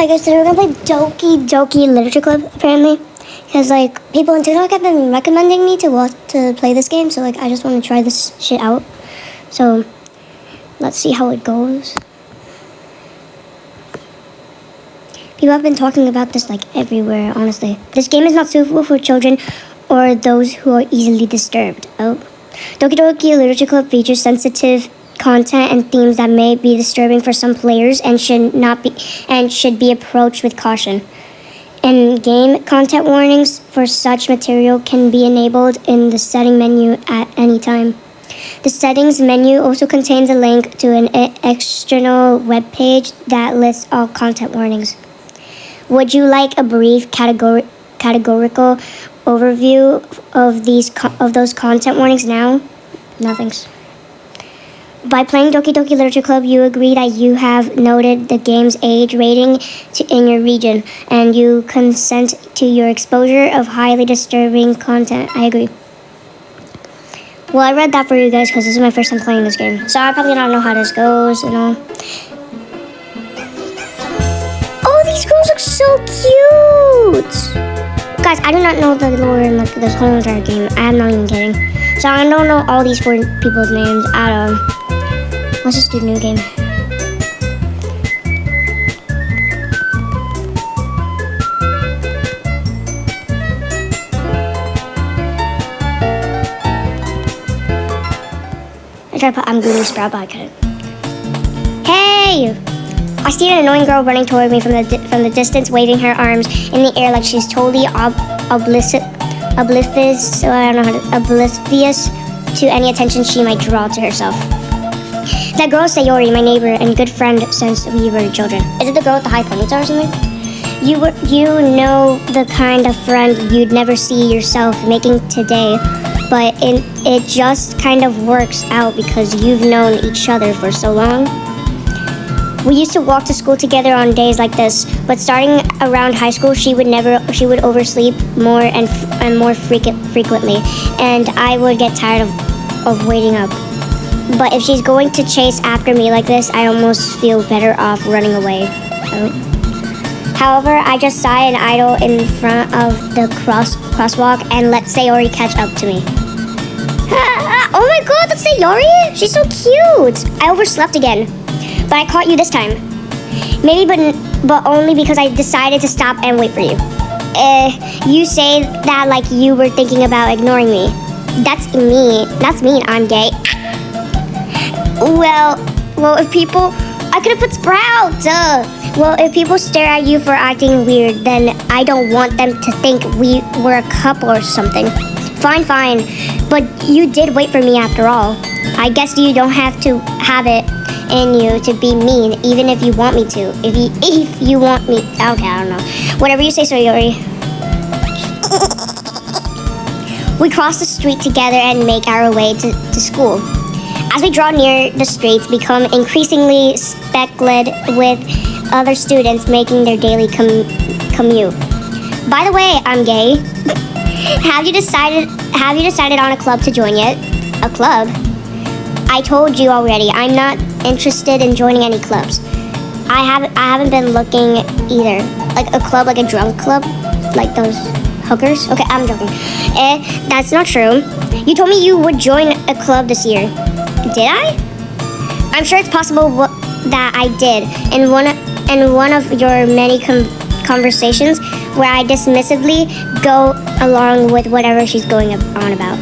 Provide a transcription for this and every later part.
Hi guys, today we're gonna play Doki Literature Club apparently, because like people on TikTok have been recommending me to play this game, so like I just want to try this shit out. So let's see how it goes. People have been talking about this like everywhere. Honestly, this game is not suitable for children or those who are easily disturbed. Oh, Doki Literature Club features sensitive content and themes that may be disturbing for some players and should be approached with caution. In-game content warnings for such material can be enabled in the setting menu at any time. The settings menu also contains a link to an external web page that lists all content warnings. Would you like a brief categorical overview of those content warnings now? No thanks. By playing Doki Literature Club, you agree that you have noted the game's age rating in your region, and you consent to your exposure of highly disturbing content. I agree. Well, I read that for you guys because this is my first time playing this game, so I probably don't know how this goes and all. Oh, these girls look so cute! Guys, I do not know the lore in like this whole entire game. I'm not even kidding. So I don't know all these four people's names at all. Let's just do new game. I tried to put I'm Goonie Sprout, but I couldn't. Hey! I see an annoying girl running toward me from the distance, waving her arms in the air like she's totally oblivious to any attention she might draw to herself. That girl is Sayori, my neighbor and good friend since we were children. Is it the girl with the high ponytail or something? You know the kind of friend you'd never see yourself making today, but it just kind of works out because you've known each other for so long. We used to walk to school together on days like this, but starting around high school, she would oversleep more and more frequently, and I would get tired of waiting up. But if she's going to chase after me like this, I almost feel better off running away. However, I just sigh and idle in front of the crosswalk and let Sayori catch up to me. Oh my god, that's Sayori! She's so cute! I overslept again, but I caught you this time. Maybe, but only because I decided to stop and wait for you. You say that like you were thinking about ignoring me. That's mean, I'm gay. Well, if people... I could have put Sprout, duh. Well, if people stare at you for acting weird, then I don't want them to think we were a couple or something. Fine. But you did wait for me after all. I guess you don't have to have it in you to be mean, even if you want me to. If you want me... Okay, I don't know. Whatever you say, Sayori. We cross the street together and make our way to school. As we draw near, the streets become increasingly speckled with other students making their daily commute. By the way, I'm gay. Have you decided on a club to join yet? A club? I told you already. I'm not interested in joining any clubs. I haven't been looking either. Like a club, like a drunk club, like those hookers. Okay, I'm joking. That's not true. You told me you would join a club this year. Did I? I'm sure it's possible that I did. In one of your many conversations where I dismissively go along with whatever she's going on about.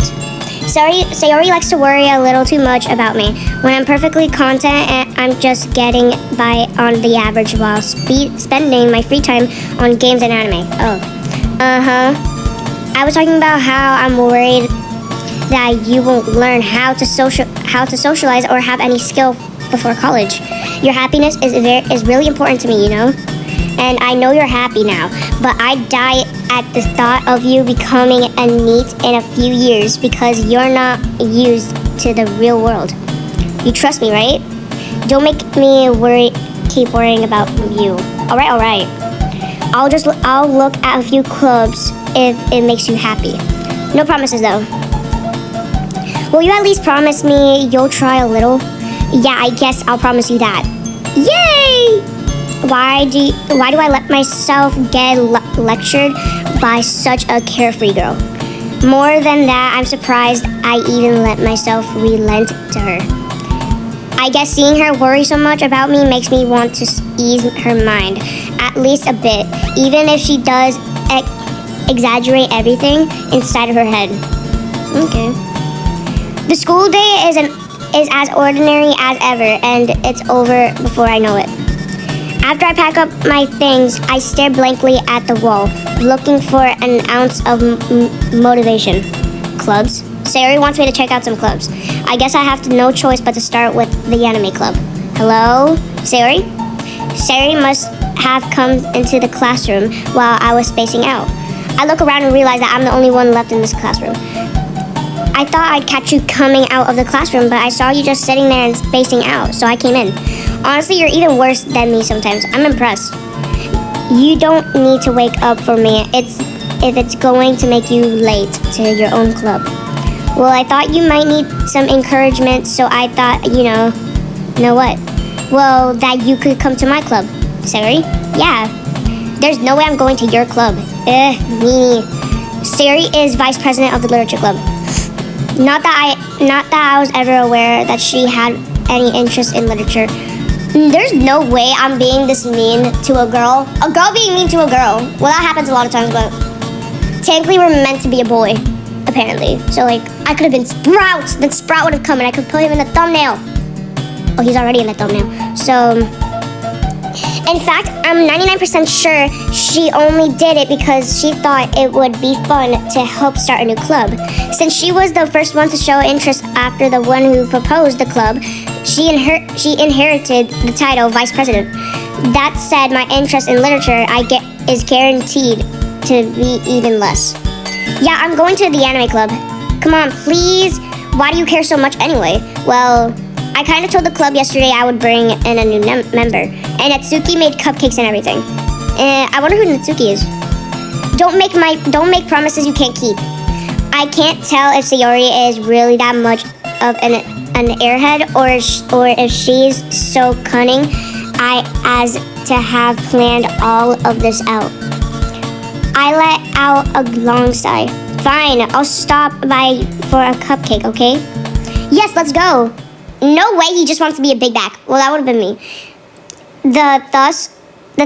Sayori likes to worry a little too much about me. When I'm perfectly content and I'm just getting by on the average while spending my free time on games and anime. Oh. I was talking about how I'm worried that you won't learn how to socialize or have any skill before college. Your happiness is really important to me, you know? And I know you're happy now, but I die at the thought of you becoming a NEET in a few years because you're not used to the real world. You trust me, right? Don't make me keep worrying about you. All right. I'll look at a few clubs if it makes you happy. No promises though. Will you at least promise me you'll try a little? Yeah, I guess I'll promise you that. Yay! why do I let myself get lectured by such a carefree girl? More than that, I'm surprised I even let myself relent to her. I guess seeing her worry so much about me makes me want to ease her mind, at least a bit, even if she does exaggerate everything inside of her head. Okay. The school day is as ordinary as ever, and it's over before I know it. After I pack up my things, I stare blankly at the wall, looking for an ounce of motivation. Clubs? Sayori wants me to check out some clubs. I guess I have no choice but to start with the anime club. Hello? Sayori? Sayori must have come into the classroom while I was spacing out. I look around and realize that I'm the only one left in this classroom. I thought I'd catch you coming out of the classroom, but I saw you just sitting there and spacing out, so I came in. Honestly, you're even worse than me sometimes. I'm impressed. You don't need to wake up for me if it's going to make you late to your own club. Well, I thought you might need some encouragement, so I thought, know what? Well, that you could come to my club. Sayori? Yeah. There's no way I'm going to your club. Me. Sayori is vice president of the literature club. Not that I was ever aware that she had any interest in literature. There's no way I'm being this mean to a girl. A girl being mean to a girl. Well, that happens a lot of times, but technically we're meant to be a boy, apparently. So, I could have been Sprout. Then Sprout would have come and I could put him in the thumbnail. Oh, he's already in the thumbnail. So, in fact, I'm 99% sure she only did it because she thought it would be fun to help start a new club. Since she was the first one to show interest after the one who proposed the club, she inherited the title vice president. That said, my interest in literature is guaranteed to be even less. Yeah, I'm going to the anime club. Come on, please. Why do you care so much anyway? Well, I kind of told the club yesterday I would bring in a new member, and Natsuki made cupcakes and everything. I wonder who Natsuki is. Don't make promises you can't keep. I can't tell if Sayori is really that much of an airhead, or if she's so cunning as to have planned all of this out. I let out a long sigh. Fine, I'll stop by for a cupcake, okay? Yes, let's go. No way he just wants to be a big back. Well, that would have been me. The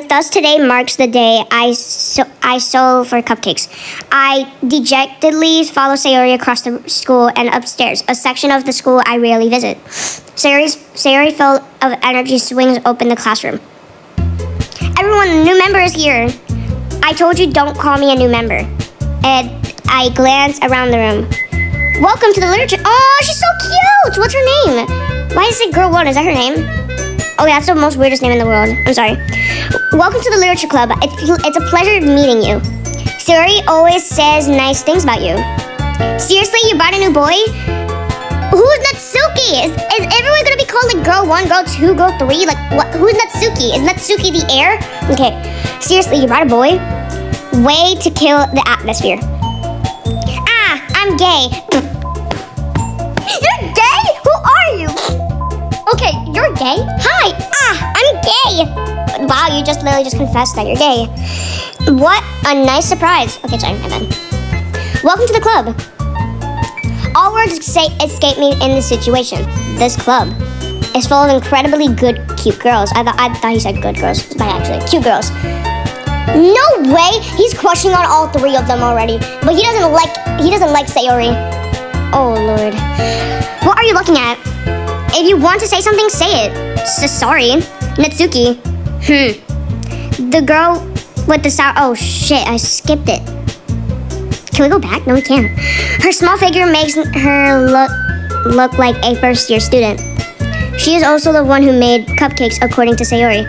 thus today marks the day I sew for cupcakes. I dejectedly follow Sayori across the school and upstairs, a section of the school I rarely visit. Sayori full of energy swings open the classroom. Everyone, the new member is here. I told you don't call me a new member. And I glance around the room. Welcome to the literature. Oh, she's so cute. What's her name? Why is it Girl 1? Is that her name? Oh, yeah, that's the most weirdest name in the world. I'm sorry. Welcome to the literature club. It's a pleasure meeting you. Sayori always says nice things about you. Seriously, you brought a new boy? Who's Natsuki? Is everyone gonna be called Girl 1, Girl 2, Girl 3? What? Who's Natsuki? Is Natsuki the heir? Okay. Seriously, you brought a boy? Way to kill the atmosphere. I'm gay. You're gay? Who are you? Okay, you're gay? Hi. I'm gay. Wow, you literally just confessed that you're gay. What a nice surprise. Okay, sorry, my bad. Welcome to the club. All words escape me in this situation. This club is full of incredibly good, cute girls. I thought he said good girls, but actually, cute girls. No way! He's crushing on all three of them already. But he doesn't like Sayori. Oh Lord. What are you looking at? If you want to say something, say it. Sorry. Natsuki. The girl with the sour... Oh shit, I skipped it. Can we go back? No, we can't. Her small figure makes her look like a first-year student. She is also the one who made cupcakes, according to Sayori.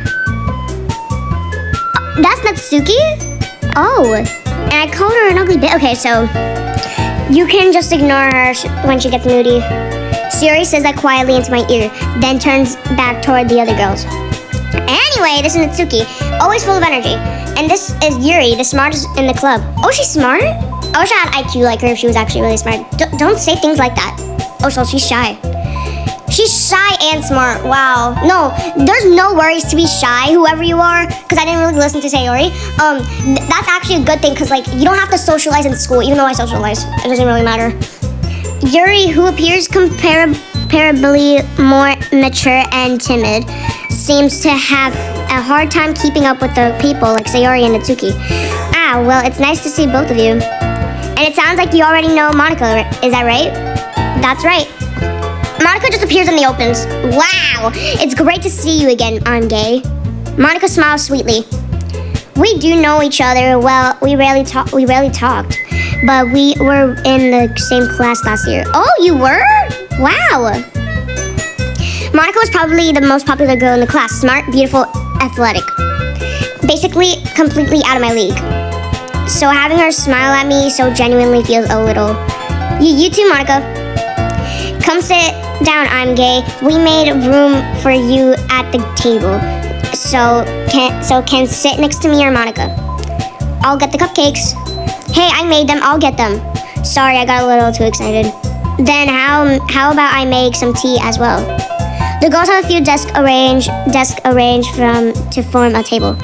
That's Natsuki? Oh, and I called her an ugly bitch. Okay, so you can just ignore her when she gets moody. Sayori says that quietly into my ear, then turns back toward the other girls. Anyway, this is Natsuki, always full of energy. And this is Yuri, the smartest in the club. Oh, she's smart? I wish I had IQ like her if she was actually really smart. Don't say things like that. Oh, so she's shy. She's shy and smart. Wow. No, there's no worries to be shy, whoever you are, because I didn't really listen to Sayori. That's actually a good thing, because like you don't have to socialize in school, even though I socialize. It doesn't really matter. Yuri, who appears comparably more mature and timid, seems to have a hard time keeping up with the people like Sayori and Natsuki. Ah, well, it's nice to see both of you. And it sounds like you already know Monica, is that right? That's right. Monica just appears in the opens. Wow, it's great to see you again, I'm gay. Monica smiles sweetly. We do know each other well. We rarely talked, but we were in the same class last year. Oh, you were? Wow. Monica was probably the most popular girl in the class. Smart, beautiful, athletic. Basically, completely out of my league. So having her smile at me so genuinely feels a little... You too, Monica. Come sit down, I'm gay. We made room for you at the table. So can sit next to me or Monica. I'll get the cupcakes. Hey, I made them. I'll get them. Sorry, I got a little too excited. Then how about I make some tea as well? The girls have a few desks arranged to form a table.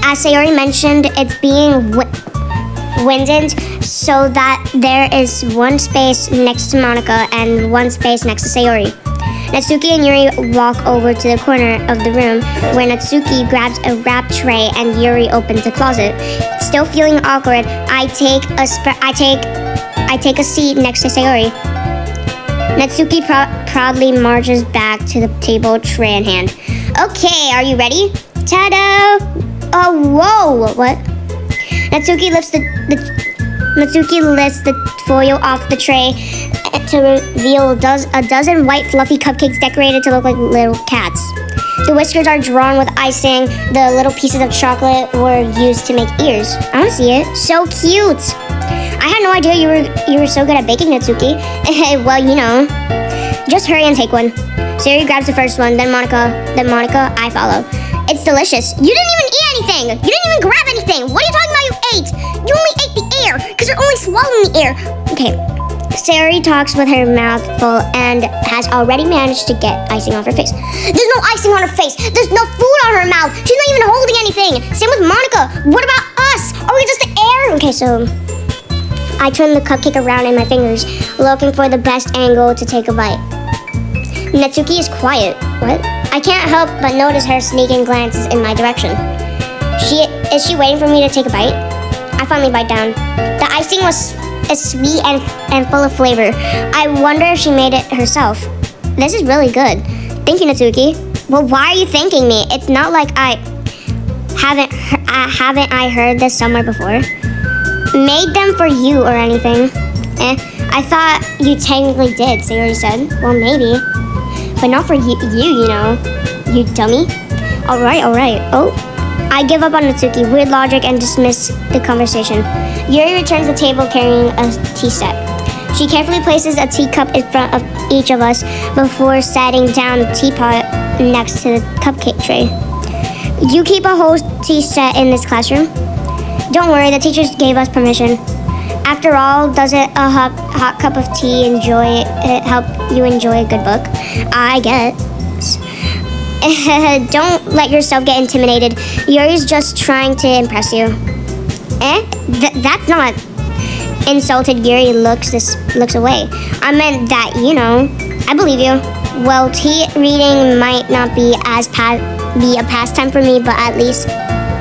As Sayori mentioned, it's being winded so that there is one space next to Monica and one space next to Sayori. Natsuki and Yuri walk over to the corner of the room where Natsuki grabs a wrap tray and Yuri opens the closet. Still feeling awkward, I take a seat next to Sayori. Natsuki proudly marches back to the table, tray in hand. Okay, are you ready? Ta-da! Oh, whoa! What? Natsuki lifts the foil off the tray to reveal a dozen white fluffy cupcakes decorated to look like little cats. The whiskers are drawn with icing. The little pieces of chocolate were used to make ears. I want to see it. So cute! I had no idea you were so good at baking, Natsuki. Well, you know. Just hurry and take one. Sayori grabs the first one, then Monica, I follow. It's delicious. You didn't even eat anything. You didn't even grab anything. What are you talking about you ate? You only ate the air, because you're only swallowing the air. Okay. Sayori talks with her mouth full and has already managed to get icing off her face. There's no icing on her face. There's no food on her mouth. She's not even holding anything. Same with Monica. What about us? Are we just the air? Okay, so I turn the cupcake around in my fingers, looking for the best angle to take a bite. Natsuki is quiet. What? I can't help but notice her sneaking glances in my direction. Is she waiting for me to take a bite? I finally bite down. The icing is sweet and full of flavor. I wonder if she made it herself. This is really good. Thank you, Natsuki. Well, why are you thanking me? It's not like haven't I heard this somewhere before? Made them for you or anything. I thought you technically did, Sayori said. Well, maybe. But not for you know. You dummy. Alright. Oh. I give up on Natsuki. Weird logic and dismiss the conversation. Yuri returns to the table carrying a tea set. She carefully places a teacup in front of each of us before setting down the teapot next to the cupcake tray. You keep a whole tea set in this classroom? Don't worry, the teachers gave us permission. After all, doesn't a hot cup of tea help you enjoy a good book? I guess. Don't let yourself get intimidated. Yuri's just trying to impress you. That's not... Insulted, Yuri looks away. I meant that, you know. I believe you. Well, tea reading might not be be a pastime for me, but at least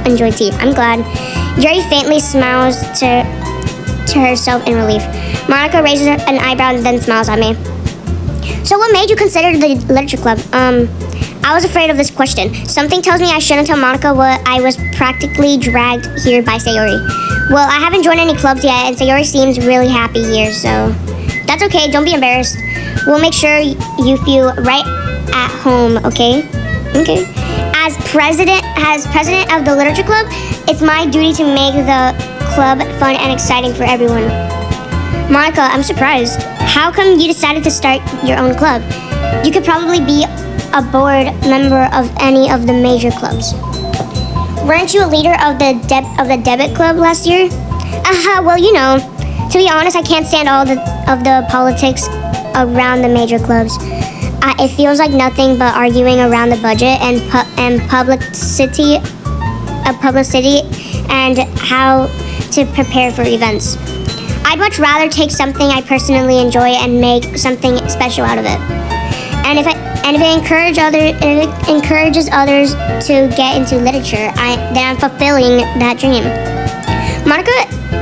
enjoy tea. I'm glad. Yuri faintly smiles to herself in relief. Monica raises an eyebrow and then smiles at me. So what made you consider the literature club? I was afraid of this question. Something tells me I shouldn't tell Monica what I was practically dragged here by Sayori. Well, I haven't joined any clubs yet, and Sayori seems really happy here, so... That's okay, don't be embarrassed. We'll make sure you feel right at home, okay? Okay. As president of the literature club, it's my duty to make the club fun and exciting for everyone. Monica, I'm surprised. How come you decided to start your own club? You could probably be a board member of any of the major clubs. Weren't you a leader of the debit club last year? Well, you know, to be honest, I can't stand all of the politics around the major clubs. It feels like nothing but arguing around the budget and publicity and how to prepare for events. I'd much rather take something I personally enjoy and make something special out of it. And if it encourages others to get into literature, then I'm fulfilling that dream. Monica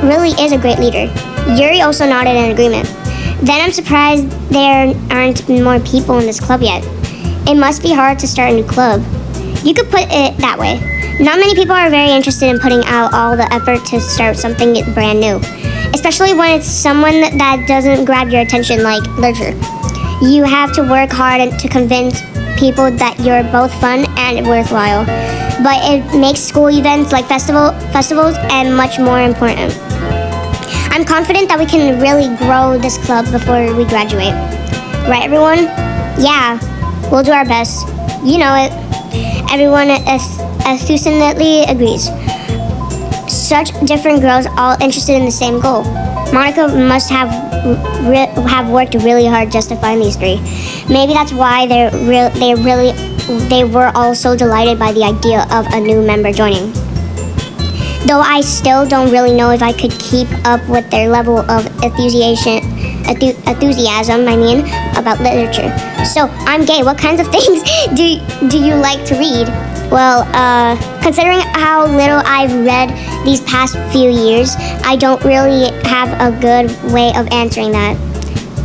really is a great leader. Yuri also nodded in agreement. Then I'm surprised there aren't more people in this club yet. It must be hard to start a new club. You could put it that way. Not many people are very interested in putting out all the effort to start something brand new, especially when it's someone that doesn't grab your attention like literature. You have to work hard to convince people that you're both fun and worthwhile, but it makes school events like festivals and much more important. I'm confident that we can really grow this club before we graduate. Right, everyone? Yeah, we'll do our best. You know it. Everyone enthusiastically agrees. Such different girls, all interested in the same goal. Monica must have worked really hard just to find these three. Maybe that's why they were all so delighted by the idea of a new member joining. Though I still don't really know if I could keep up with their level of enthusiasm about literature. So, I'm gay. What kinds of things do you like to read? Well, considering how little I've read these past few years, I don't really have a good way of answering that.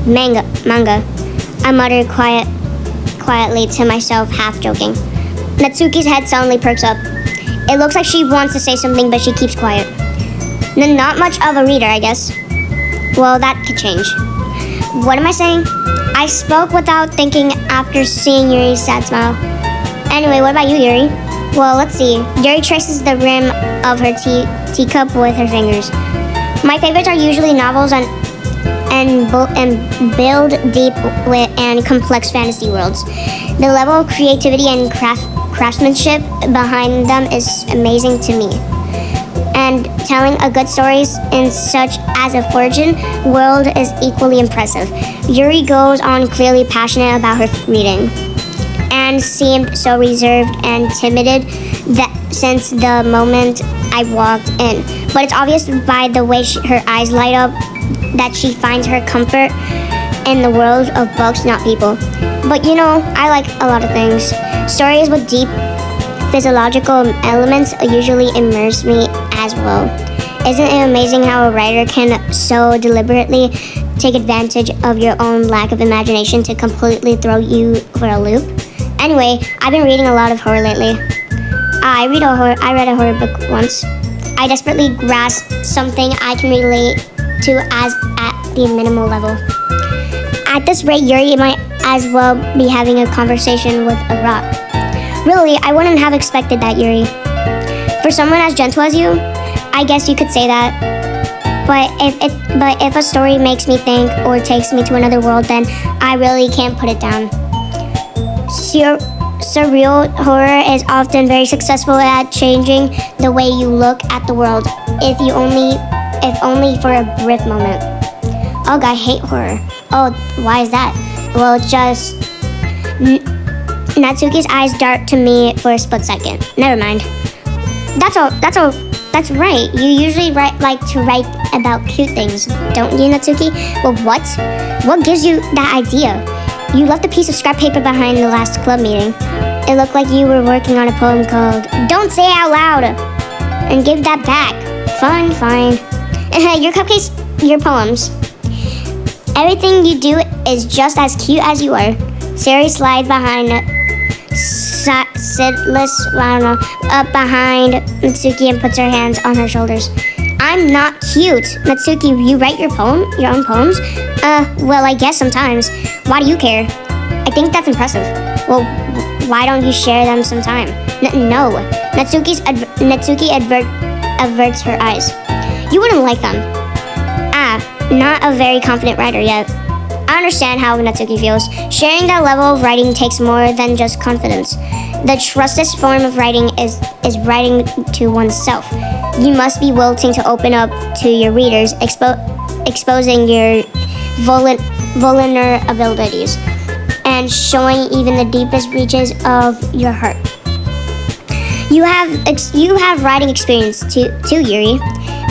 Manga. I muttered quietly to myself, half joking. Natsuki's head suddenly perks up. It looks like she wants to say something, but she keeps quiet. Not much of a reader, I guess. Well, that could change. What am I saying? I spoke without thinking after seeing Yuri's sad smile. Anyway, what about you, Yuri? Well, let's see. Yuri traces the rim of her teacup with her fingers. My favorites are usually novels and build deep and complex fantasy worlds. The level of creativity and craftsmanship behind them is amazing to me. And telling a good stories in such as a fortune world is equally impressive. Yuri goes on clearly passionate about her reading, and seemed so reserved and timid that since the moment I walked in. But it's obvious by the way her eyes light up that she finds her comfort in the world of books, not people. But you know, I like a lot of things. Stories with deep physiological elements usually immerse me as well. Isn't it amazing how a writer can so deliberately take advantage of your own lack of imagination to completely throw you for a loop? Anyway, I've been reading a lot of horror lately. I read a horror book once. I desperately grasped something I can relate to as at the minimal level. At this rate, Yuri might as well be having a conversation with a rock. Really, I wouldn't have expected that, Yuri. For someone as gentle as you, I guess you could say that. But if a story makes me think or takes me to another world, then I really can't put it down. Surreal horror is often very successful at changing the way you look at the world, if only for a brief moment. Ugh, I hate horror. Oh, why is that? Well, it's just... Natsuki's eyes dart to me for a split second. Never mind. That's right. You usually like to write about cute things, don't you, Natsuki? Well, what? What gives you that idea? You left a piece of scrap paper behind the last club meeting. It looked like you were working on a poem called Don't Say It Out Loud! And give that back. Fine. Your cupcakes, your poems. Everything you do is just as cute as you are. Sari slides up behind Natsuki and puts her hands on her shoulders. I'm not cute. Natsuki, you write your own poems? Well, I guess sometimes. Why do you care? I think that's impressive. Well, why don't you share them sometime? No. Natsuki averts her eyes. You wouldn't like them. Not a very confident writer yet. I understand how Natsuki feels. Sharing that level of writing takes more than just confidence. The trusted form of writing is writing to oneself. You must be willing to open up to your readers, exposing your vulnerabilities and showing even the deepest reaches of your heart. You have writing experience too, Yuri.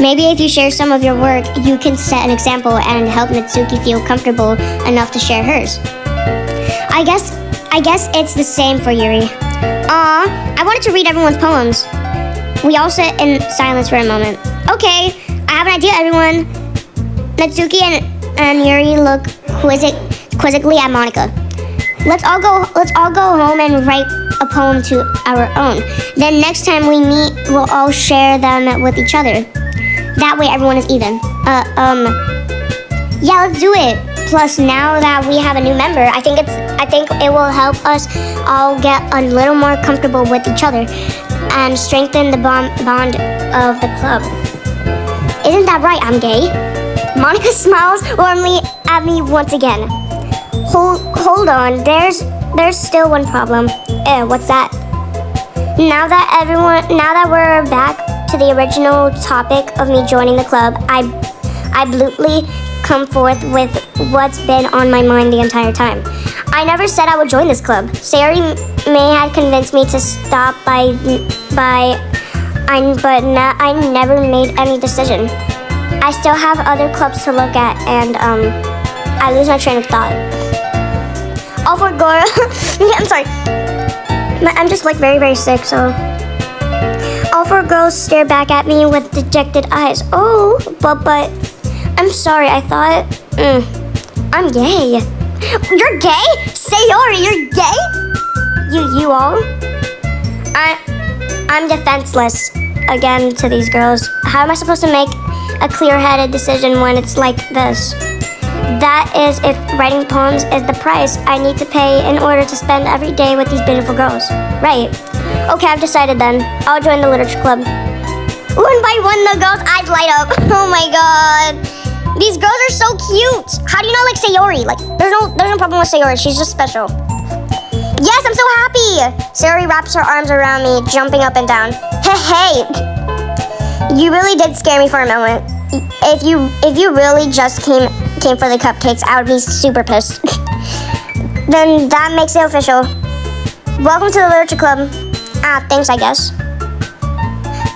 Maybe if you share some of your work, you can set an example and help Natsuki feel comfortable enough to share hers. I guess it's the same for Yuri. I wanted to read everyone's poems. We all sit in silence for a moment. Okay, I have an idea, everyone. Natsuki and Yuri look quizzically at Monica. Let's all go home and write a poem to our own. Then next time we meet, we'll all share them with each other. That way everyone is even. Yeah, let's do it. Plus, now that we have a new member, I think it will help us all get a little more comfortable with each other and strengthen the bond of the club. Isn't that right? I'm gay. Monica smiles warmly at me once again. Hold on. There's still one problem. What's that? Now that we're back to the original topic of me joining the club, I bluntly come forth with what's been on my mind the entire time. I never said I would join this club. Sayori may have convinced me to stop but I never made any decision. I still have other clubs to look at, and I lose my train of thought. All four girls. I'm sorry. I'm just like very, very sick, so. All four girls stare back at me with dejected eyes. Oh, but I'm sorry. I thought I'm gay. You're gay? Sayori, you're gay? You all? I'm defenseless again to these girls. How am I supposed to make a clear-headed decision when it's like this? That is if writing poems is the price I need to pay in order to spend every day with these beautiful girls. Right. Okay, I've decided then. I'll join the literature club. One by one, the girls' eyes light up. Oh my god. These girls are so cute. How do you not like Sayori? Like, there's no problem with Sayori. She's just special. Yes, I'm so happy. Sayori wraps her arms around me, jumping up and down. Hey. You really did scare me for a moment. If you really just came for the cupcakes, I would be super pissed. Then that makes it official. Welcome to the literature club. Thanks, I guess.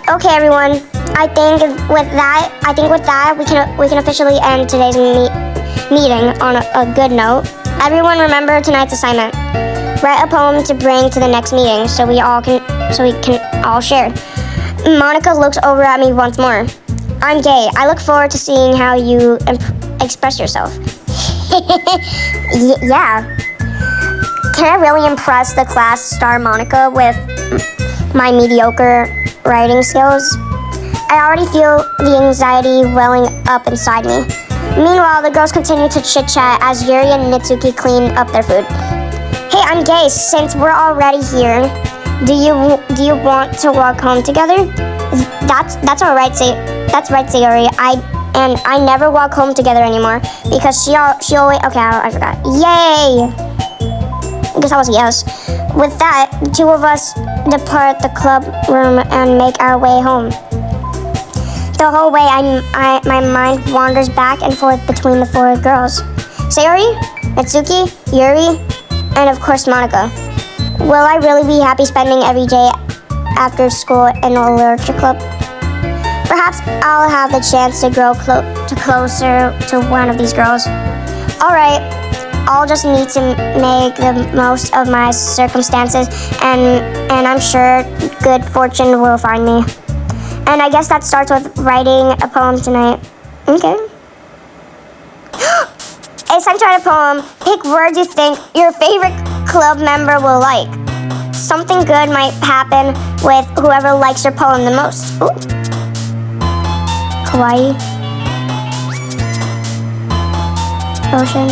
Okay, everyone. I think with that we can officially end today's meeting on a good note. Everyone, remember tonight's assignment. Write a poem to bring to the next meeting so we can all share. Monica looks over at me once more. I'm gay. I look forward to seeing how you express yourself. Yeah. Can I really impress the class star Monica with my mediocre writing skills? I already feel the anxiety welling up inside me. Meanwhile, the girls continue to chit-chat as Yuri and Natsuki clean up their food. Hey, I'm gay. Since we're already here, do you want to walk home together? That's all right, That's right, Sayori. I never walk home together anymore because she always. Okay, I forgot. Yay! I guess that was a yes. With that, the two of us depart the club room and make our way home. The whole way, my mind wanders back and forth between the four girls: Sayori, Natsuki, Yuri, and of course Monica. Will I really be happy spending every day after school in a literature club? Perhaps I'll have the chance to grow closer to one of these girls. Alright, I'll just need to make the most of my circumstances, and I'm sure good fortune will find me. And I guess that starts with writing a poem tonight. Okay. It's time to write a poem. Pick words you think your favorite club member will like. Something good might happen with whoever likes your poem the most. Ooh. Kawaii. Ocean.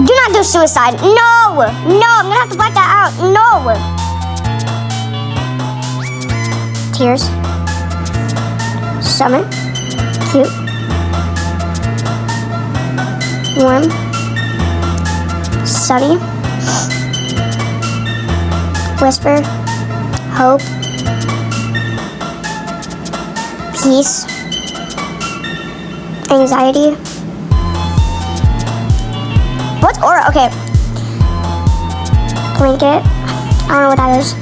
Do not do suicide. No! No, I'm gonna have to black that out. No! Tears. Summer. Cute. Warm. Sunny. Whisper. Hope. Peace. Anxiety. What's aura? Okay. Blanket. I don't know what that is.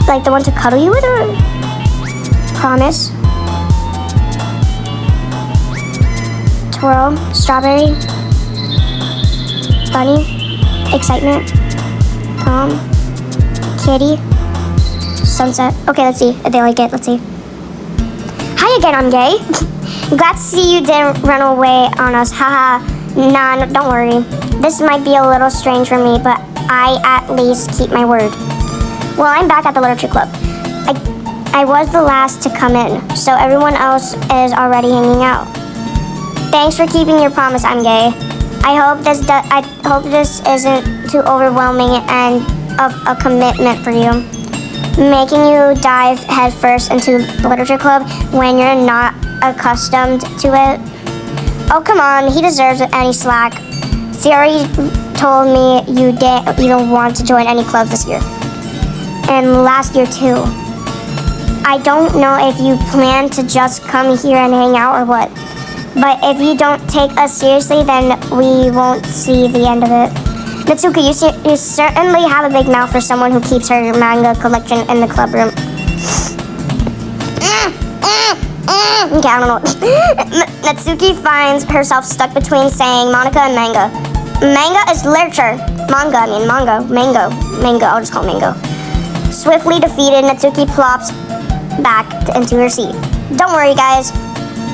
Like the one to cuddle you with, or promise? Twirl. Strawberry. Bunny. Excitement. Tom. Kitty. Sunset. Okay, let's see if they like it. Let's see. Hi again, I'm gay. Glad to see you didn't run away on us. Haha. Nah, no, don't worry. This might be a little strange for me, but I at least keep my word. Well, I'm back at the Literature Club. I was the last to come in, so everyone else is already hanging out. Thanks for keeping your promise, I'm gay. I hope this isn't too overwhelming and of a commitment for you. Making you dive headfirst into the Literature Club when you're not accustomed to it. Oh, come on, he deserves any slack. Theory told me you didn't even want to join any clubs this year. And last year too. I don't know if you plan to just come here and hang out or what. But if you don't take us seriously, then we won't see the end of it. Natsuki, you certainly have a big mouth for someone who keeps her manga collection in the club room. Okay, I don't know. Natsuki finds herself stuck between saying Monica and manga. Manga is literature. Manga, mango. I'll just call it mango. Swiftly defeated, Natsuki plops back into her seat. Don't worry, guys.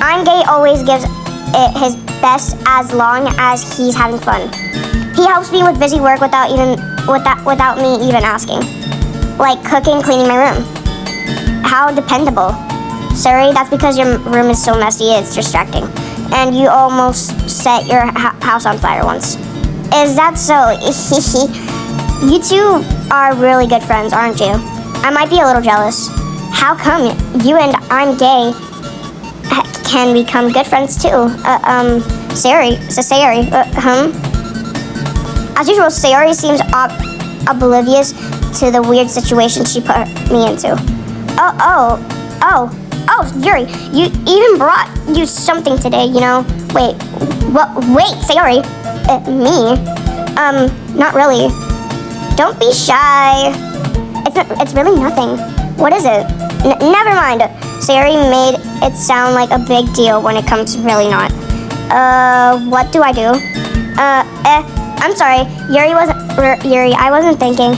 I'm gay always gives it his best as long as he's having fun. He helps me with busy work without me even asking. Like cooking, cleaning my room. How dependable. Sorry, that's because your room is so messy, it's distracting. And you almost set your house on fire once. Is that so? You two are really good friends, aren't you? I might be a little jealous. How come you and I'm gay can become good friends too? Sayori. As usual, Sayori seems oblivious to the weird situation she put me into. Oh, Yuri, you even brought you something today, you know? Wait, Sayori? Me? Not really. Don't be shy. It's really nothing. What is it? Never mind. Sayori made it sound like a big deal when it comes to really not. What do I do? I'm sorry. Yuri, I wasn't thinking.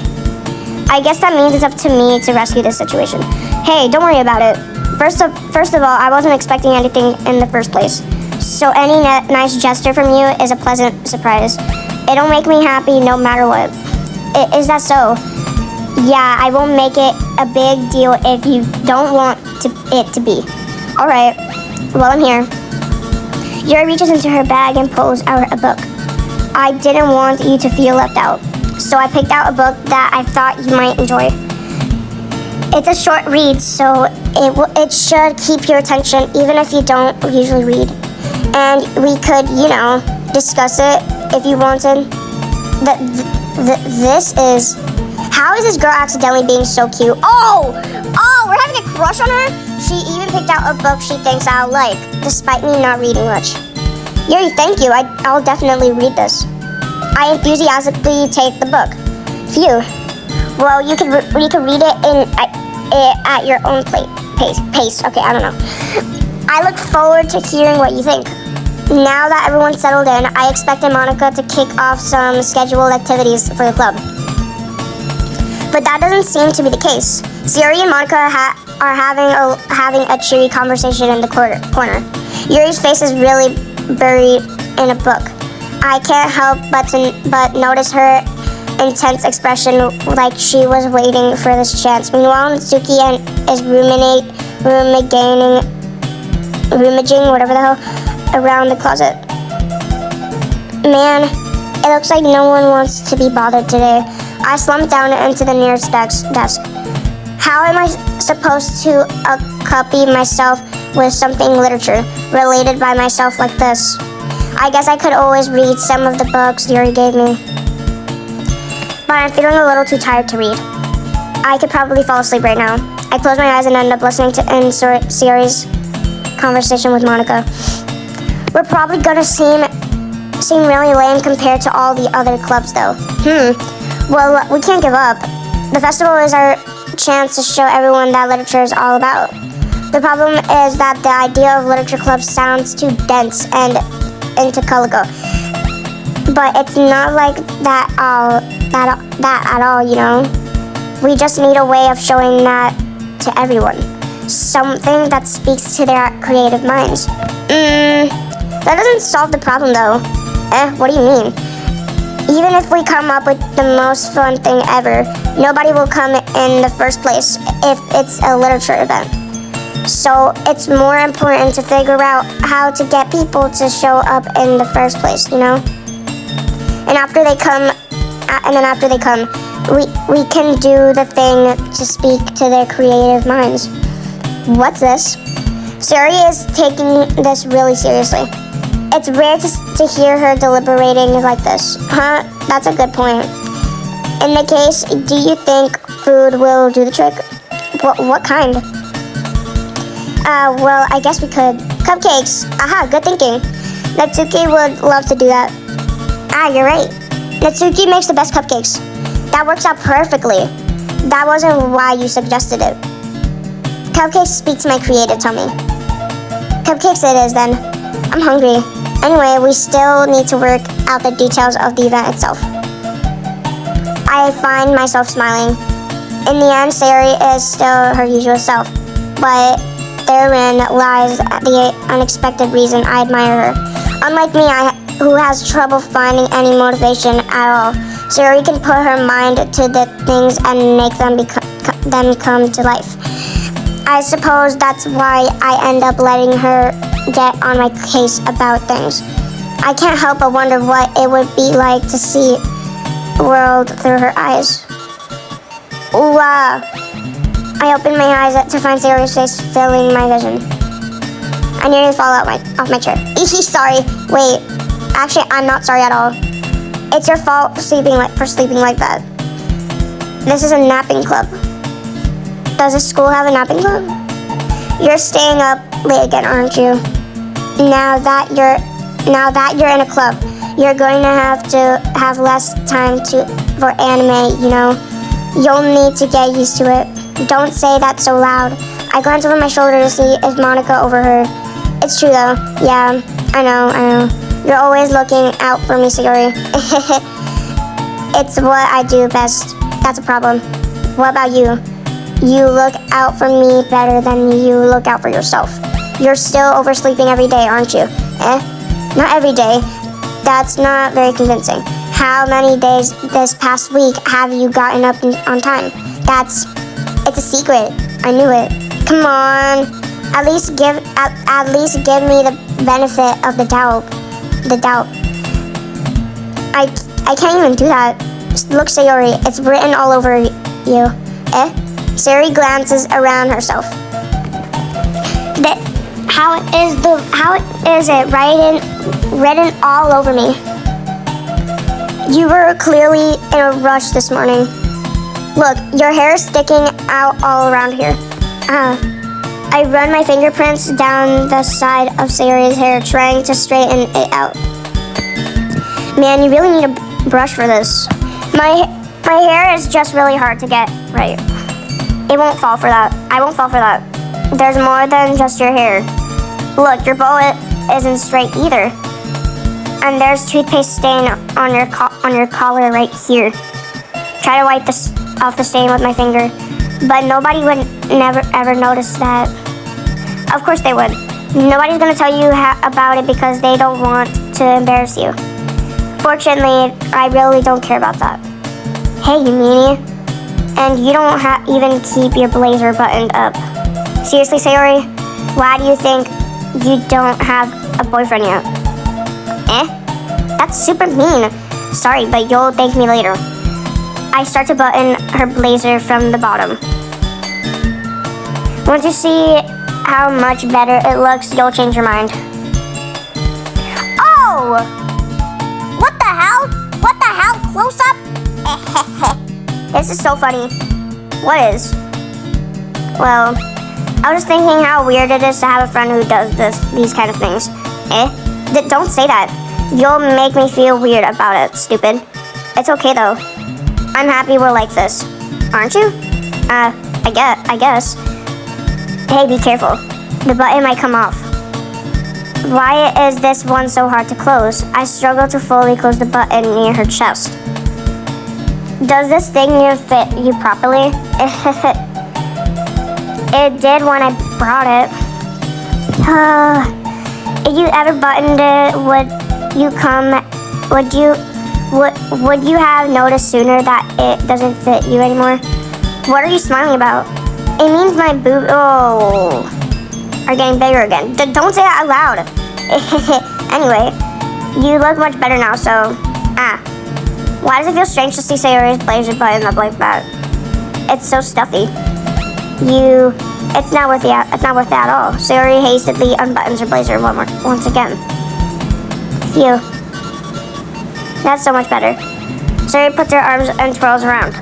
I guess that means it's up to me to rescue this situation. Hey, don't worry about it. First of all, I wasn't expecting anything in the first place. So any nice gesture from you is a pleasant surprise. It'll make me happy no matter what. Is that so? Yeah, I won't make it a big deal if you don't want it to be. Alright, well, I'm here. Yuri reaches into her bag and pulls out a book. I didn't want you to feel left out, so I picked out a book that I thought you might enjoy. It's a short read, so it should keep your attention even if you don't usually read. And we could, discuss it if you wanted. How is this girl accidentally being so cute? Oh, we're having a crush on her? She even picked out a book she thinks I'll like, despite me not reading much. Yuri, thank you. I'll definitely read this. I enthusiastically take the book. Phew. Well, you could read it at your own pace. Okay, I don't know. I look forward to hearing what you think. Now that everyone's settled in, I expected Monica to kick off some scheduled activities for the club. But that doesn't seem to be the case. Sayori and Monica are having a cheery conversation in the corner. Yuri's face is really buried in a book. I can't help but notice her intense expression, like she was waiting for this chance. Meanwhile, Natsuki is rummaging, whatever the hell, around the closet. Man, it looks like no one wants to be bothered today. I slumped down into the nearest desk. How am I supposed to copy myself with something literature related by myself like this? I guess I could always read some of the books Yuri gave me. But I'm feeling a little too tired to read. I could probably fall asleep right now. I close my eyes and end up listening to Sayori's conversation with Monica. We're probably gonna seem seem really lame compared to all the other clubs though. Well, we can't give up. The festival is our chance to show everyone that literature is all about. The problem is that the idea of literature clubs sounds too dense and intellectual. But it's not like that at all, you know? We just need a way of showing that to everyone. Something that speaks to their creative minds. That doesn't solve the problem though. What do you mean? Even if we come up with the most fun thing ever, nobody will come in the first place if it's a literature event. So it's more important to figure out how to get people to show up in the first place, you know? And after they come, we can do the thing to speak to their creative minds. What's this? Sari is taking this really seriously. It's rare to hear her deliberating like this. That's a good point. In the case, do you think food will do the trick? What kind? Well, I guess we could. Cupcakes. Aha, good thinking. Natsuki would love to do that. You're right. Natsuki makes the best cupcakes. That works out perfectly. That wasn't why you suggested it. Cupcakes speak to my creative tummy. Cupcakes it is then. I'm hungry. Anyway, we still need to work out the details of the event itself. I find myself smiling. In the end, Sari is still her usual self, but therein lies the unexpected reason I admire her. Unlike me, who has trouble finding any motivation at all, Sari can put her mind to the things and make them come to life. I suppose that's why I end up letting her get on my case about things. I can't help but wonder what it would be like to see the world through her eyes. Wow. I opened my eyes to find Sari's face filling my vision. I nearly fall off my chair. Sorry. Wait. Actually, I'm not sorry at all. It's your fault for sleeping like that. This is a napping club. Does the school have a napping club? You're staying up late again, aren't you? Now that you're in a club, you're going to have less time for anime, you know? You'll need to get used to it. Don't say that so loud. I glanced over my shoulder to see if Monica overheard. It's true though. Yeah, I know. You're always looking out for me, Sari. It's what I do best. That's a problem. What about you? You look out for me better than you look out for yourself. You're still oversleeping every day, aren't you? Not every day. That's not very convincing. How many days this past week have you gotten up on time? It's a secret. I knew it. Come on. At least give me the benefit of the doubt. I can't even do that. Look, Sayori, it's written all over you. Sari glances around herself. How is it written all over me? You were clearly in a rush this morning. Look, your hair is sticking out all around here. I run my fingerprints down the side of Sari's hair, trying to straighten it out. Man, you really need a brush for this. My hair is just really hard to get right. It won't fall for that. I won't fall for that. There's more than just your hair. Look, your bow isn't straight either. And there's toothpaste stain on your collar right here. Try to wipe off the stain with my finger, but nobody would never ever notice that. Of course they would. Nobody's gonna tell you about it because they don't want to embarrass you. Fortunately, I really don't care about that. Hey, you meanie. And you don't even keep your blazer buttoned up. Seriously, Sayori? Why do you think you don't have a boyfriend yet? That's super mean. Sorry, but you'll thank me later. I start to button her blazer from the bottom. Once you see how much better it looks, you'll change your mind. Oh! What the hell? What the hell? Close up? This is so funny. What is? Well, I was just thinking how weird it is to have a friend who does these kind of things. Don't say that. You'll make me feel weird about it, stupid. It's okay though. I'm happy we're like this. Aren't you? I guess. Hey, be careful. The button might come off. Why is this one so hard to close? I struggle to fully close the button near her chest. Does this thing fit you properly? It did when I brought it. If you ever buttoned it, would you have noticed sooner that it doesn't fit you anymore? What are you smiling about? It means my boob are getting bigger again. Don't say that out loud. Anyway, you look much better now, so why does it feel strange to see Sayori's blazer button up like that? It's so stuffy. It's not worth it at all. Sayori hastily unbuttons her blazer once again. Phew. That's so much better. Sayori puts her arms and twirls around.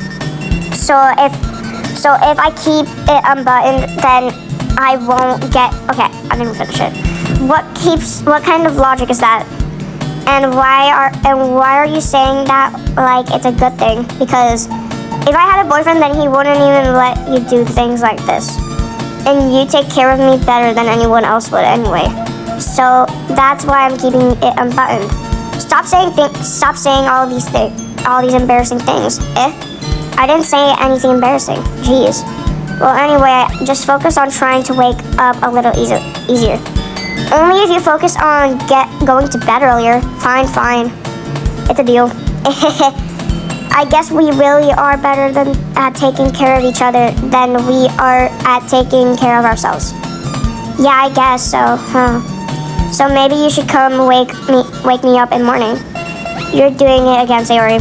So if I keep it unbuttoned, then I won't get. Okay, I didn't finish it. What kind of logic is that? And why are you saying that like it's a good thing? Because if I had a boyfriend, then he wouldn't even let you do things like this. And you take care of me better than anyone else would anyway. So that's why I'm keeping it unbuttoned. Stop saying all these embarrassing things. I didn't say anything embarrassing. Jeez. Well, anyway, just focus on trying to wake up a little easier. Only if you focus on going to bed earlier. Fine. It's a deal. I guess we really are better at taking care of each other than we are at taking care of ourselves. Yeah, I guess so, huh? So maybe you should come wake me up in the morning. You're doing it again, Sayori.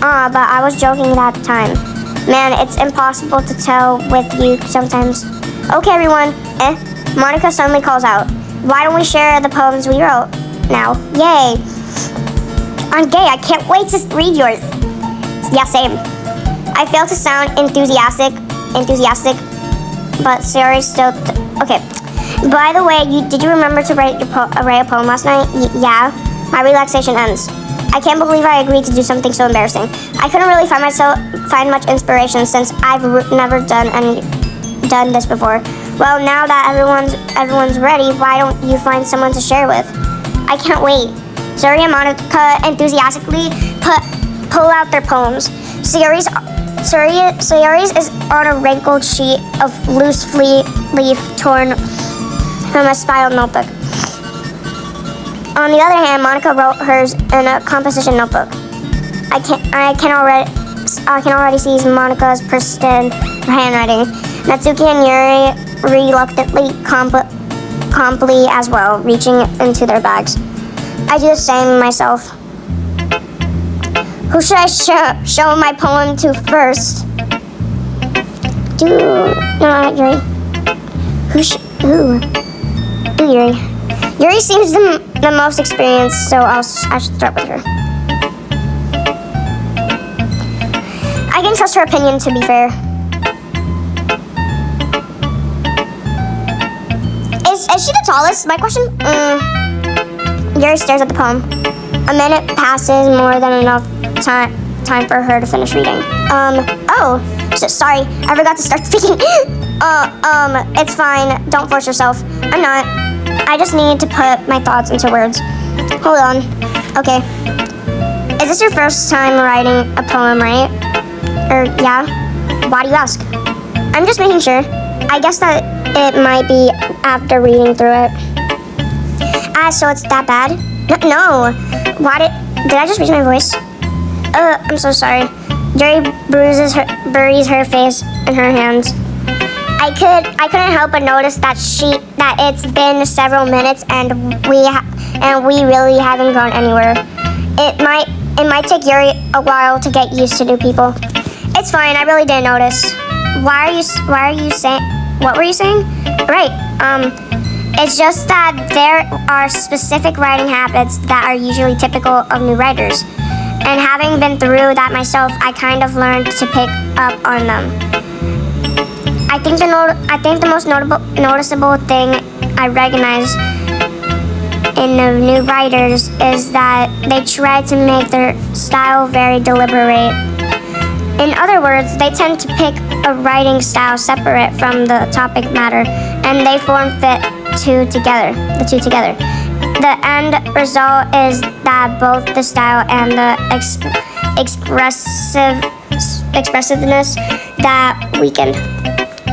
But I was joking at the time. Man, it's impossible to tell with you sometimes. Okay, everyone. Monica suddenly calls out. Why don't we share the poems we wrote now? Yay! I'm gay. I can't wait to read yours. Yeah, same. I failed to sound enthusiastic, but Sayori still. Okay. By the way, did you remember to write a poem last night? Yeah. My relaxation ends. I can't believe I agreed to do something so embarrassing. I couldn't really find much inspiration since I've never done this before. Well, now that everyone's ready, why don't you find someone to share with? I can't wait. Sayori and Monica enthusiastically pull out their poems. Sayori's is on a wrinkled sheet of loose leaf torn from a spiral notebook. On the other hand, Monica wrote hers in a composition notebook. I can already see Monica's pristine handwriting. Natsuki and Yuri reluctantly calmly as well, reaching into their bags. I do the same myself. Who should I show my poem to first? Yuri. Who? Do Yuri. Yuri seems the most experienced, so I should start with her. I can trust her opinion, to be fair. Is she the tallest? My question? Yuri stares at the poem. A minute passes, more than enough time for her to finish reading. Sorry, I forgot to start speaking. It's fine. Don't force yourself. I'm not. I just need to put my thoughts into words. Hold on. Okay. Is this your first time writing a poem, right? Yeah? Why do you ask? I'm just making sure. I guess that it might be after reading through it. So it's that bad? No. Did I just raise my voice? I'm so sorry. Yuri buries her face in her hands. I couldn't help but notice that it's been several minutes and we really haven't gone anywhere. It might take Yuri a while to get used to new people. It's fine. I really didn't notice. Why are you saying? What were you saying? Right. It's just that there are specific writing habits that are usually typical of new writers. And having been through that myself, I kind of learned to pick up on them. I think the most noticeable thing I recognize in the new writers is that they try to make their style very deliberate. In other words, they tend to pick a writing style separate from the topic matter, and they form the two together. The end result is that both the style and the expressiveness that weakened.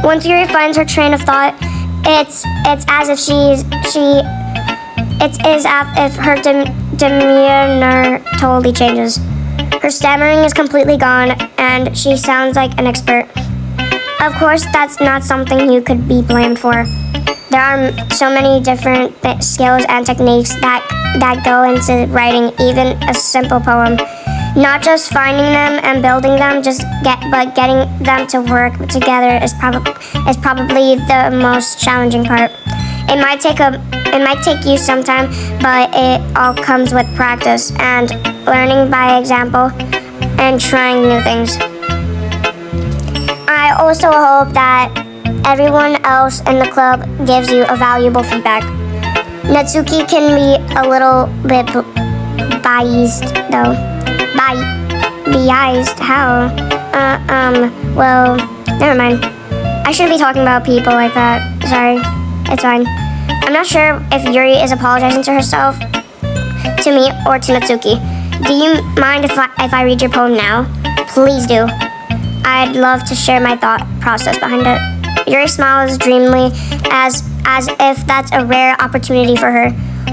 Once Yuri finds her train of thought, it's as if her demeanor totally changes. Her stammering is completely gone, and she sounds like an expert. Of course, that's not something you could be blamed for. There are so many different skills and techniques that go into writing even a simple poem. Not just finding them and building them, but getting them to work together is probably the most challenging part. It might take you some time, but it all comes with practice and learning by example and trying new things. I also hope that everyone else in the club gives you a valuable feedback. Natsuki can be a little bit biased, though. Biased? How? Well, never mind. I shouldn't be talking about people like that. Sorry. It's fine. I'm not sure if Yuri is apologizing to herself, to me, or to Natsuki. Do you mind if I read your poem now? Please do. I'd love to share my thought process behind it. Yuri smiles dreamily as if that's a rare opportunity for her,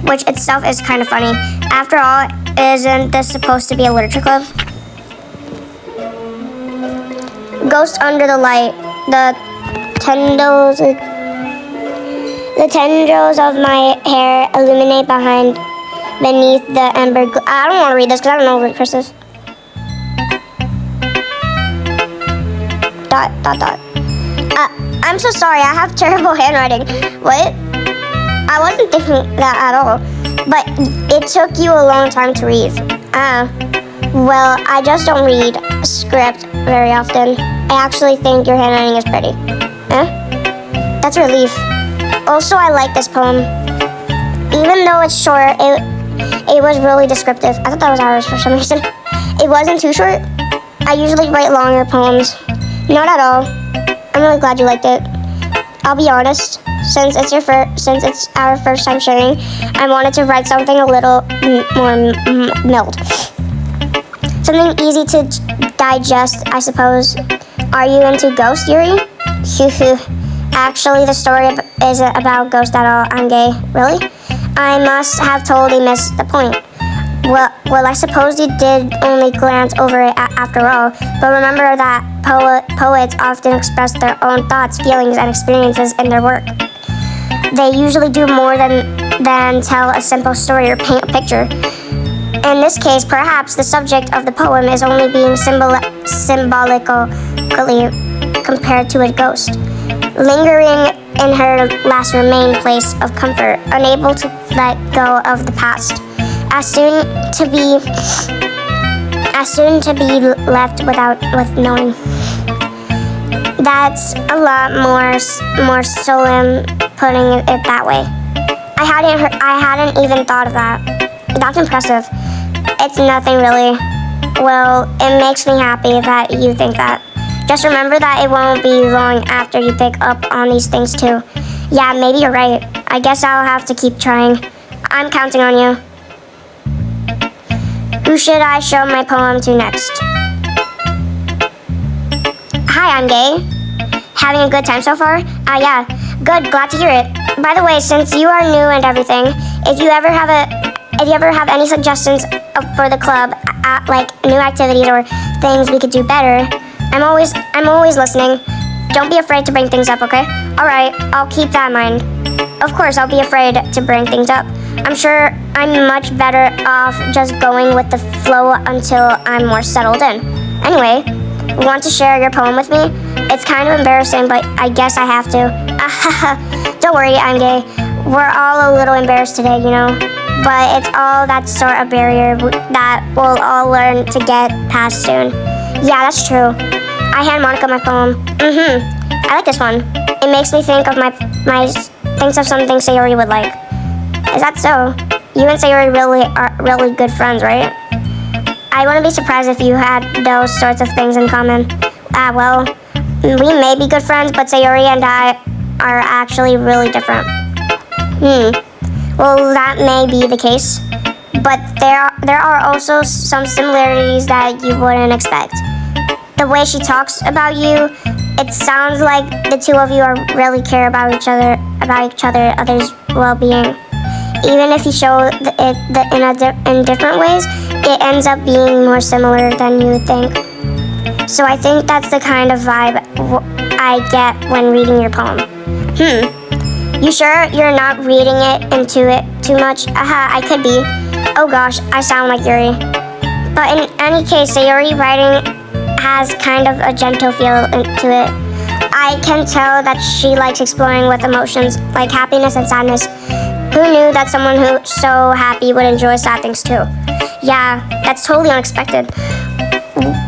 which itself is kind of funny. After all, isn't this supposed to be a literature club? Ghost under the light. The tendrils of my hair illuminate beneath the ember. I don't want to read this because I don't know what cursive. Dot. I'm so sorry. I have terrible handwriting. What? I wasn't thinking that at all. But it took you a long time to read. Well, I just don't read script very often. I actually think your handwriting is pretty. That's a relief. Also, I like this poem. Even though it's short, it was really descriptive. I thought that was ours for some reason. It wasn't too short. I usually write longer poems. Not at all. I'm really glad you liked it. I'll be honest, since it's our first time sharing, I wanted to write something a little more mild. Something easy to digest, I suppose. Are you into ghosts, Yuri? Actually, the story isn't about ghosts at all. I'm gay. Really? I must have totally missed the point. Well, I suppose you did only glance over it after all, but remember that poets often express their own thoughts, feelings, and experiences in their work. They usually do more than tell a simple story or paint a picture. In this case, perhaps the subject of the poem is only being symbolically compared to a ghost, lingering in her last remaining place of comfort, unable to let go of the past. As soon to be left with knowing. That's a lot more solemn putting it that way. I hadn't even thought of that. That's impressive. It's nothing really. Well, it makes me happy that you think that. Just remember that it won't be long after you pick up on these things too. Yeah, maybe you're right. I guess I'll have to keep trying. I'm counting on you. Who should I show my poem to next? Hi, I'm gay. Having a good time so far? Yeah. Good, glad to hear it. By the way, since you are new and everything, if you ever have any suggestions for the club, like new activities or things we could do better, I'm always listening. Don't be afraid to bring things up, okay? All right, I'll keep that in mind. Of course, I'll be afraid to bring things up. I'm sure I'm much better off just going with the flow until I'm more settled in. Anyway, want to share your poem with me? It's kind of embarrassing, but I guess I have to. Don't worry, I'm gay. We're all a little embarrassed today, you know? But it's all that sort of barrier that we'll all learn to get past soon. Yeah, that's true. I hand Monica my poem. I like this one. It makes me think of something Sayori would like. Is that so? You and Sayori really are really good friends, right? I wouldn't be surprised if you had those sorts of things in common. Well, we may be good friends, but Sayori and I are actually really different. Well, that may be the case, but there are also some similarities that you wouldn't expect. The way she talks about you, it sounds like the two of you are really care about each other, others' well-being. Even if you show in different ways, it ends up being more similar than you would think. So I think that's the kind of vibe I get when reading your poem. You sure you're not reading it into it too much? I could be. Oh gosh, I sound like Yuri. But in any case, Sayori writing has kind of a gentle feel to it. I can tell that she likes exploring with emotions like happiness and sadness. Who knew that someone who's so happy would enjoy sad things too? Yeah, that's totally unexpected.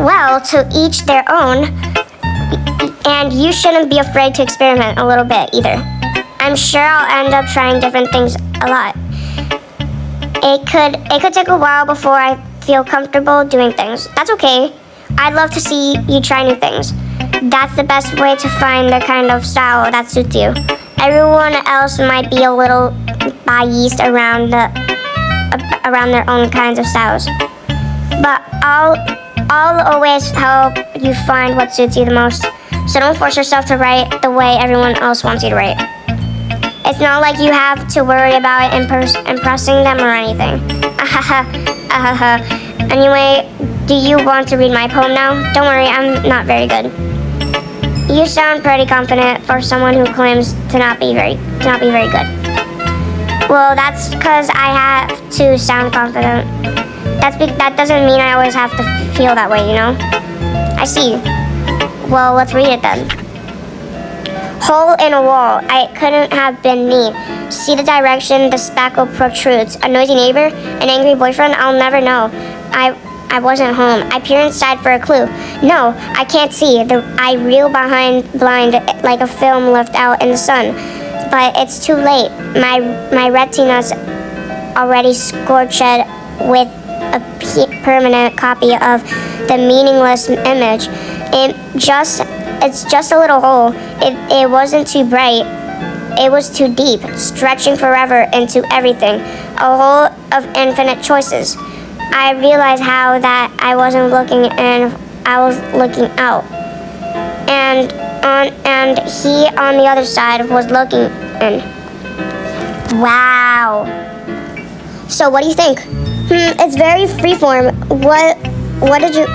Well, to each their own, and you shouldn't be afraid to experiment a little bit either. I'm sure I'll end up trying different things a lot. It could take a while before I feel comfortable doing things. That's okay. I'd love to see you try new things. That's the best way to find the kind of style that suits you. Everyone else might be a little biased around their own kinds of styles. But I'll always help you find what suits you the most. So don't force yourself to write the way everyone else wants you to write. It's not like you have to worry about impressing them or anything. Anyway, do you want to read my poem now? Don't worry, I'm not very good. You sound pretty confident for someone who claims to not be very good. Well, that's because I have to sound confident. That doesn't mean I always have to feel that way, you know? I see. Well, let's read it then. Hole in a wall. I couldn't have been me. See the direction the spackle protrudes. A noisy neighbor? An angry boyfriend? I'll never know. I wasn't home. I peer inside for a clue. No, I can't see. I reel blind like a film left out in the sun. But it's too late. My retina's already scorched with a permanent copy of the meaningless image. It's just a little hole. It wasn't too bright. It was too deep, stretching forever into everything. A hole of infinite choices. I realized how that I wasn't looking in, I was looking out. And he on the other side was looking in. Wow. So what do you think? It's very freeform. What did you,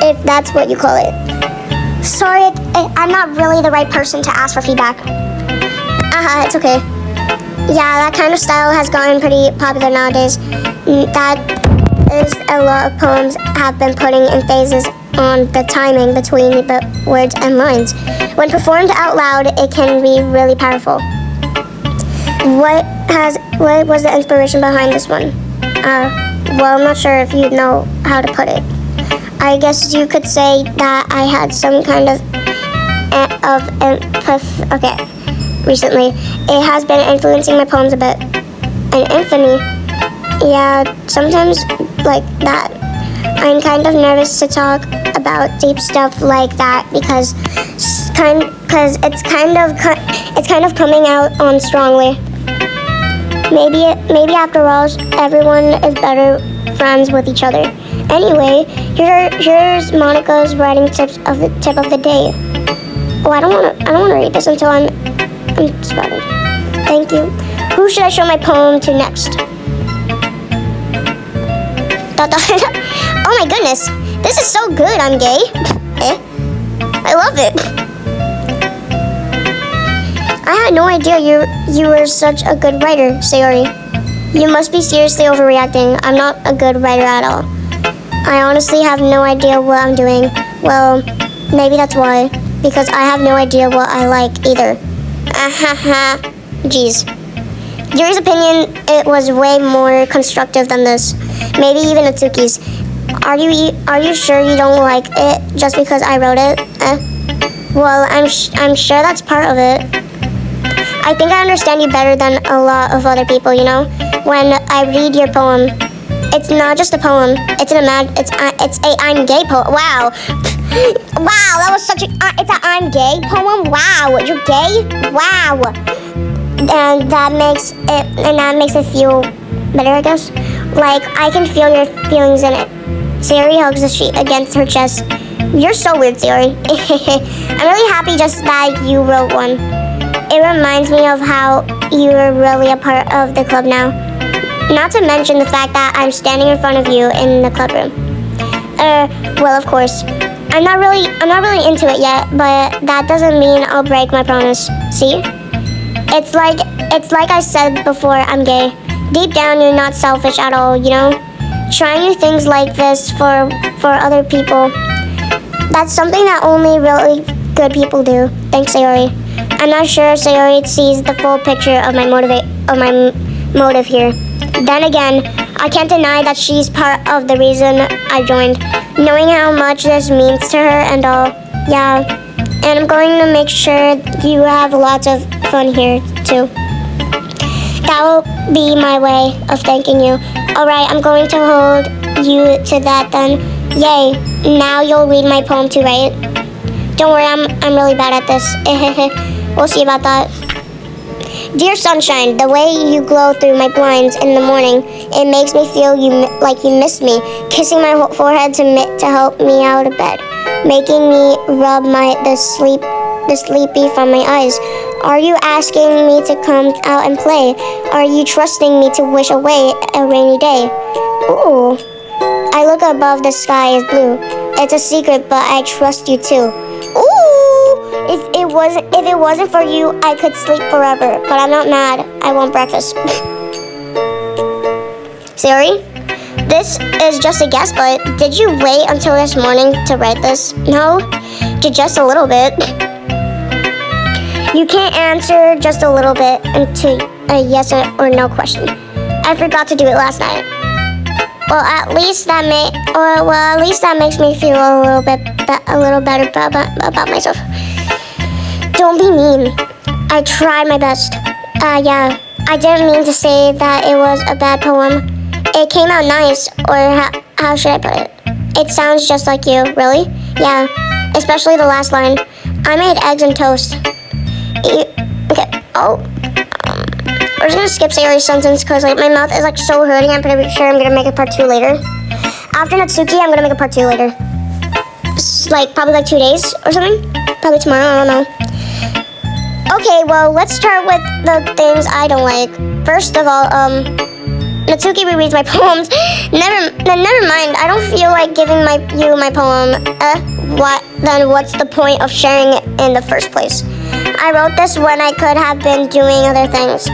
if that's what you call it? Sorry, I'm not really the right person to ask for feedback. It's okay. Yeah, that kind of style has gotten pretty popular nowadays. That is a lot of poems have been putting emphasis on the timing between the words and lines. When performed out loud, it can be really powerful. What was the inspiration behind this one? Well, I'm not sure if you know how to put it. I guess you could say that I had some kind of recently. It has been influencing my poems a bit. And infamy, yeah, sometimes like that. I'm kind of nervous to talk about deep stuff like that because it's kind of coming out on strongly. Maybe after all, everyone is better friends with each other. Anyway, here's Monica's writing tip of the day. Oh, I don't want to read this until I'm spotted. Thank you. Who should I show my poem to next? Oh my goodness, this is so good. I'm gay. I love it. I had no idea you were such a good writer, Sayori. You must be seriously overreacting. I'm not a good writer at all. I honestly have no idea what I'm doing. Well, maybe that's why. Because I have no idea what I like either. Jeez. Yuri's opinion, it was way more constructive than this. Maybe even Atsuki's. Are you sure you don't like it just because I wrote it? Well, I'm sure that's part of it. I think I understand you better than a lot of other people, you know? When I read your poem, it's not just a poem. It's a I'm gay poem. Wow. Wow, that was such a it's a I'm gay poem. Wow, you're gay? Wow. And that makes it feel better, I guess. Like I can feel your feelings in it. Sayori hugs the sheet against her chest. You're so weird, Sayori. I'm really happy just that you wrote one. It reminds me of how you're really a part of the club now. Not to mention the fact that I'm standing in front of you in the club room. Well, of course. I'm not really into it yet, but that doesn't mean I'll break my promise. See? It's like I said before, I'm gay. Deep down, you're not selfish at all, you know? Trying new things like this for other people. That's something that only really good people do. Thanks, Sayori. I'm not sure Sayori sees the full picture of my motive here. Then again, I can't deny that she's part of the reason I joined. Knowing how much this means to her and all. Yeah. And I'm going to make sure you have lots of fun here, too. That will be my way of thanking you. Alright, I'm going to hold you to that then. Yay. Now you'll read my poem too, right? Don't worry, I'm really bad at this. We'll see about that. Dear sunshine, the way you glow through my blinds in the morning, it makes me feel like you missed me, kissing my forehead to help me out of bed, making me rub the sleepy from my eyes. Are you asking me to come out and play? Are you trusting me to wish away a rainy day? Ooh. I look above, the sky is blue. It's a secret, but I trust you too. Ooh! If it wasn't for you, I could sleep forever. But I'm not mad. I want breakfast. Sayori? This is just a guess, but did you wait until this morning to write this? No? Just a little bit. You can't answer just a little bit into a yes or no question. I forgot to do it last night. Well, at least that makes me feel a little better about myself. Don't be mean. I tried my best. Yeah, I didn't mean to say that it was a bad poem. It came out nice, or how should I put it? It sounds just like you, really? Yeah, especially the last line. I made eggs and toast. Okay. Oh. We're just gonna skip Sayori's sentence because my mouth is so hurting. I'm pretty sure I'm gonna make a part 2 later. After Natsuki, I'm gonna make a part 2 later. Probably 2 days or something. Probably tomorrow. I don't know. Okay, well, let's start with the things I don't like. First of all, Natsuki rereads my poems. Never mind. I don't feel like giving you my poem. Then what's the point of sharing it in the first place? I wrote this when I could have been doing other things.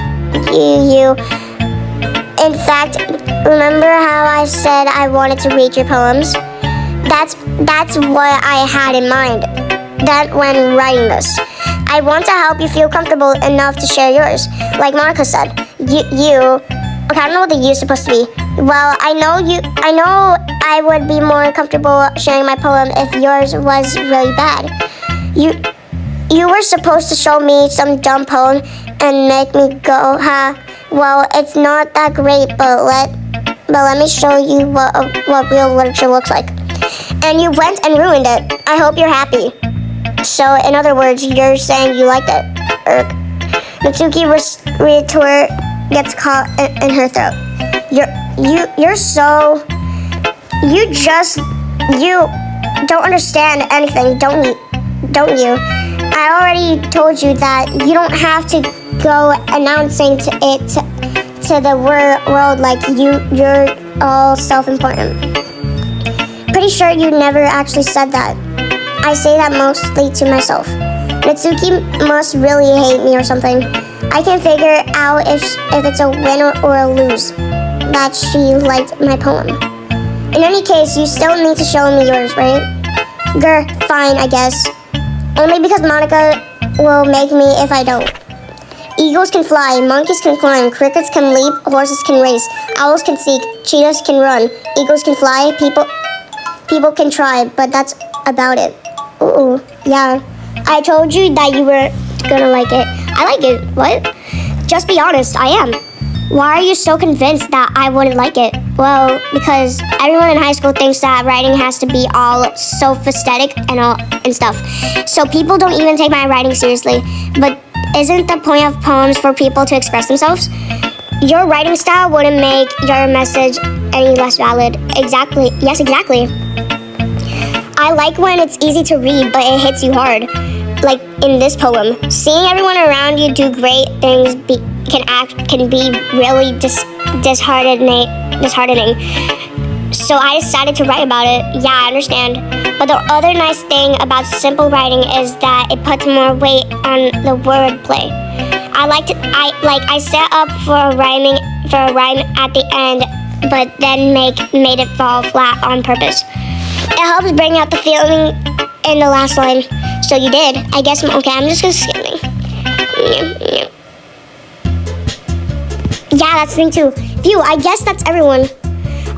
In fact, remember how I said I wanted to read your poems? That's what I had in mind. That when writing this, I want to help you feel comfortable enough to share yours. Like Monica said, okay, I don't know what the you is supposed to be. Well, I know I would be more comfortable sharing my poem if yours was really bad. You were supposed to show me some dumb poem and make me go, well, it's not that great, but let me show you what real literature looks like. And you went and ruined it. I hope you're happy. So, in other words, you're saying you liked it. Natsuki retort gets caught in her throat. You don't understand anything, don't you? I already told you that you don't have to go announcing it to the world like you're all self-important. Pretty sure you never actually said that. I say that mostly to myself. Natsuki must really hate me or something. I can figure out if it's a win or a lose that she liked my poem. In any case, you still need to show me yours, right? Grr, fine, I guess. Only because Monica will make me if I don't. Eagles can fly, monkeys can climb, crickets can leap, horses can race, owls can seek, cheetahs can run, eagles can fly, people can try, but that's about it. Ooh, yeah. I told you that you were gonna like it. I like it. What? Just be honest, I am. Why are you so convinced that I wouldn't like it? Well, because everyone in high school thinks that writing has to be all sophisticated and stuff. So people don't even take my writing seriously. But isn't the point of poems for people to express themselves? Your writing style wouldn't make your message any less valid. Exactly. Yes, exactly. I like when it's easy to read, but it hits you hard. Like in this poem, seeing everyone around you do great things can be really disheartening. So I decided to write about it. Yeah, I understand. But the other nice thing about simple writing is that it puts more weight on the wordplay. I set up for a rhyme at the end, but then made it fall flat on purpose. It helps bring out the feeling in the last line. So you did. I guess. Okay, I'm just gonna skip it. Yeah, that's me too. Phew, I guess that's everyone.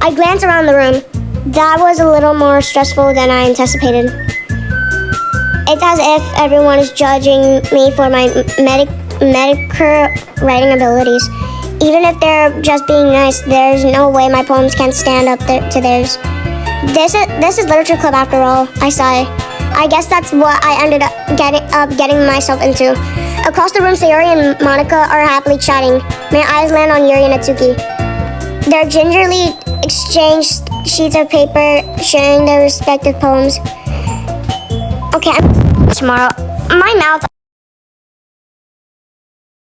I glanced around the room. That was a little more stressful than I anticipated. It's as if everyone is judging me for my mediocre writing abilities. Even if they're just being nice, there's no way my poems can stand up to theirs. This is literature club after all, I sigh. I guess that's what I ended up getting myself into. Across the room, Sayori and Monica are happily chatting. My eyes land on Yuri and Atsuki. They're gingerly exchanged sheets of paper, sharing their respective poems. Okay, tomorrow. My mouth